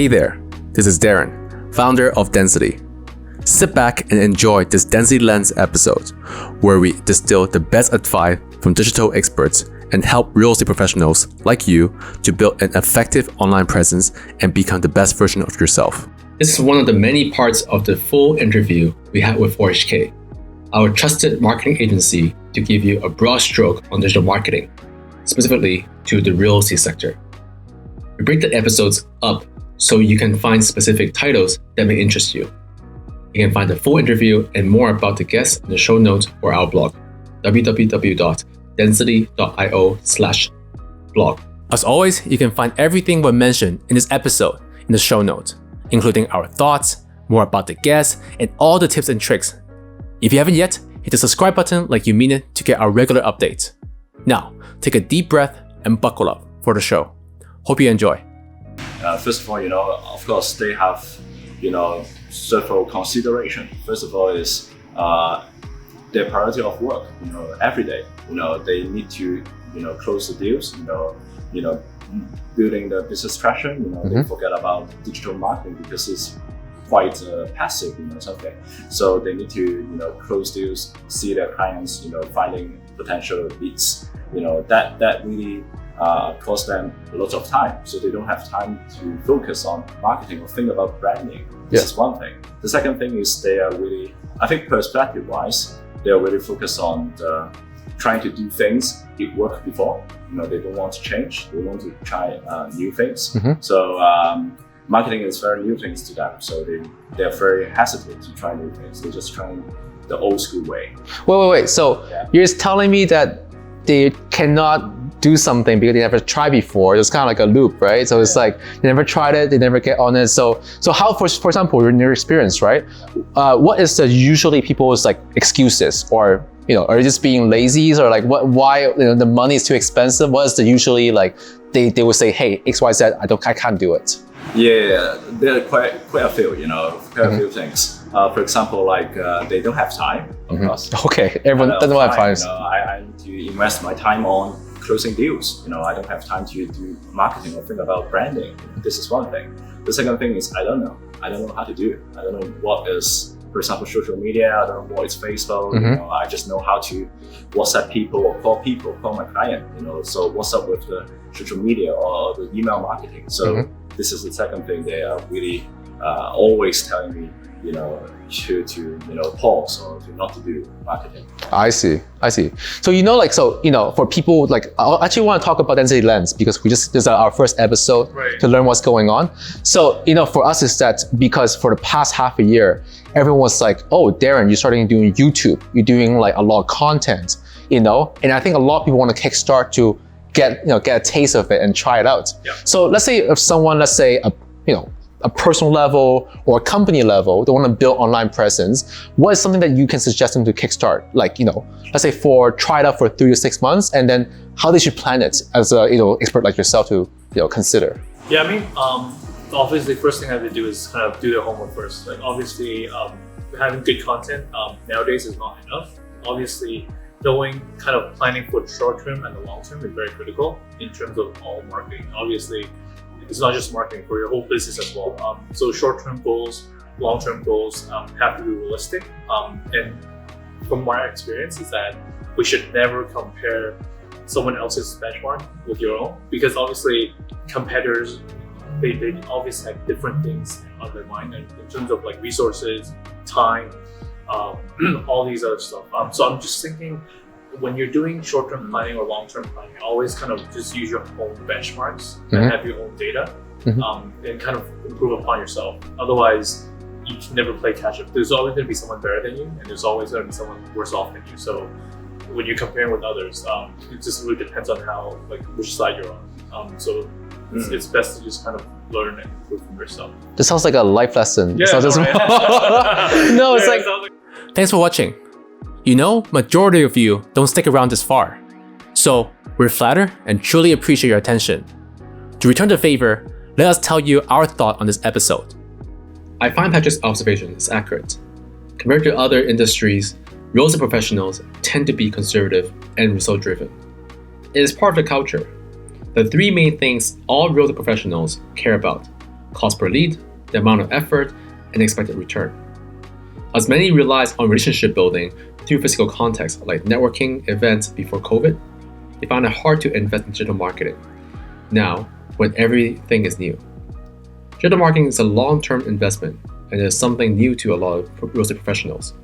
Hey there, this is Darren, founder of Denzity. Sit back and enjoy this Denzity Lens episode, where we distill the best advice from digital experts and help real estate professionals like you to build an effective online presence and become the best version of yourself. This is one of the many parts of the full interview we had with RHK, our trusted marketing agency to give you a broad stroke on digital marketing, specifically to the real estate sector. We break the episodes up so you can find specific titles that may interest you. You can find the full interview and more about the guests in the show notes or our blog, www.denzity.io/blog. As always, you can find everything we mentioned in this episode in the show notes, including our thoughts, more about the guests, and all the tips and tricks. If you haven't yet, hit the subscribe button like you mean it to get our regular updates. Now, take a deep breath and buckle up for the show. Hope you enjoy. First of all, of course, they have, several considerations. First of all is their priority of work, every day. They need to, close the deals, building the business traction, they forget about digital marketing because it's quite passive, something. So they need to, close deals, see their clients, finding potential leads. That really cost them a lot of time. So they don't have time to focus on marketing or think about branding. This is one thing. The second thing is they are really, I think perspective-wise, they are really focused on trying to do things it worked before. They don't want to change. They want to try new things. So marketing is very new things to them. So they're very hesitant to try new things. They're just trying the old school way. Wait. So you're just telling me that they cannot do something because they never tried before. It's kind of like a loop, right? So it's like they never tried it, they never get on it. So how, for example, in your experience, right? What is the usually people's like excuses, or are they just being lazy, or like why the money is too expensive? What is the usually like they would say, hey, XYZ, I can't do it. Yeah, there are quite a few, quite a few things. For example, like they don't have time, of course. Okay, everyone doesn't have time. I need to invest my time on closing deals. I don't have time to do marketing or think about branding. This is one thing. The second thing is I don't know how to do it. I don't know what is, for example, social media. I don't know what is Facebook. I just know how to WhatsApp people or call my client. So what's up with the social media or the email marketing? So this is the second thing they are really always telling me, to pause or to not to do marketing. I see. So for people like, I actually want to talk about Denzity Lens because this is our first episode to learn what's going on. So for us is that because for the past half a year, everyone was like, oh, Darren, you're starting doing YouTube, you're doing like a lot of content, and I think a lot of people want to kickstart to get a taste of it and try it out. So let's say if someone, a personal level or a company level, they want to build online presence, what is something that you can suggest them to kickstart? Like, let's say try it out for 3 to 6 months, and then how they should plan it as a expert like yourself to consider. Yeah, I mean, obviously, first thing I have to do is kind of do their homework first. Like, obviously, having good content nowadays is not enough. Obviously, knowing kind of planning for the short term and the long term is very critical in terms of all marketing. Obviously, it's not just marketing, for your whole business as well. So short-term goals, long-term goals have to be realistic. And from my experience is that we should never compare someone else's benchmark with your own, because obviously competitors, they obviously have different things on their mind in terms of like resources, time, all these other stuff. So I'm just thinking, when you're doing short-term planning or long-term planning, always kind of just use your own benchmarks and have your own data and kind of improve upon yourself. Otherwise, you can never play catch-up. There's always going to be someone better than you, and there's always going to be someone worse off than you. So when you're comparing with others, it just really depends on which side you're on. So it's best to just kind of learn and improve from yourself. This sounds like a life lesson. Yeah, no, it's like... Thanks for watching. Majority of you don't stick around this far. So we're flattered and truly appreciate your attention. To return the favor, let us tell you our thought on this episode. I find Patrick's observation is accurate. Compared to other industries, real estate professionals tend to be conservative and result-driven. It is part of the culture. The three main things all real estate professionals care about: cost per lead, the amount of effort, and expected return. As many relies on relationship building through physical context like networking events before COVID, they found it hard to invest in digital marketing. Now, when everything is new. Digital marketing is a long-term investment and is something new to a lot of real estate professionals.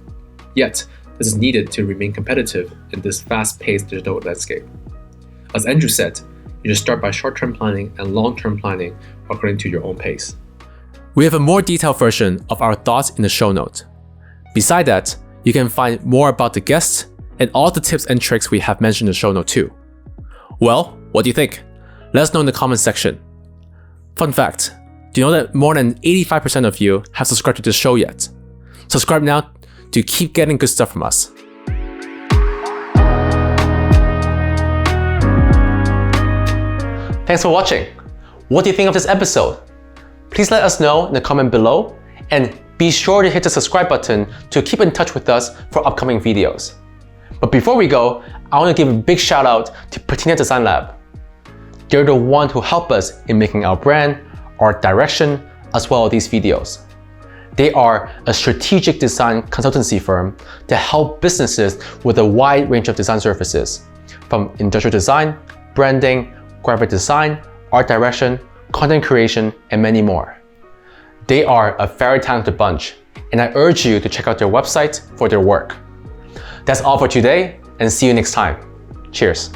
Yet, this is needed to remain competitive in this fast-paced digital landscape. As Andrew said, you should start by short-term planning and long-term planning according to your own pace. We have a more detailed version of our thoughts in the show notes. Beside that, you can find more about the guests and all the tips and tricks we have mentioned in the show notes too. Well, what do you think? Let us know in the comments section. Fun fact, do you know that more than 85% of you have subscribed to this show yet? Subscribe now to keep getting good stuff from us. Thanks for watching. What do you think of this episode? Please let us know in the comment below, and be sure to hit the subscribe button to keep in touch with us for upcoming videos. But before we go, I want to give a big shout out to Patina Design Lab. They're the one who help us in making our brand, our direction, as well as these videos. They are a strategic design consultancy firm to help businesses with a wide range of design services, from industrial design, branding, graphic design, art direction, content creation, and many more. They are a very talented bunch, and I urge you to check out their website for their work. That's all for today, and see you next time. Cheers.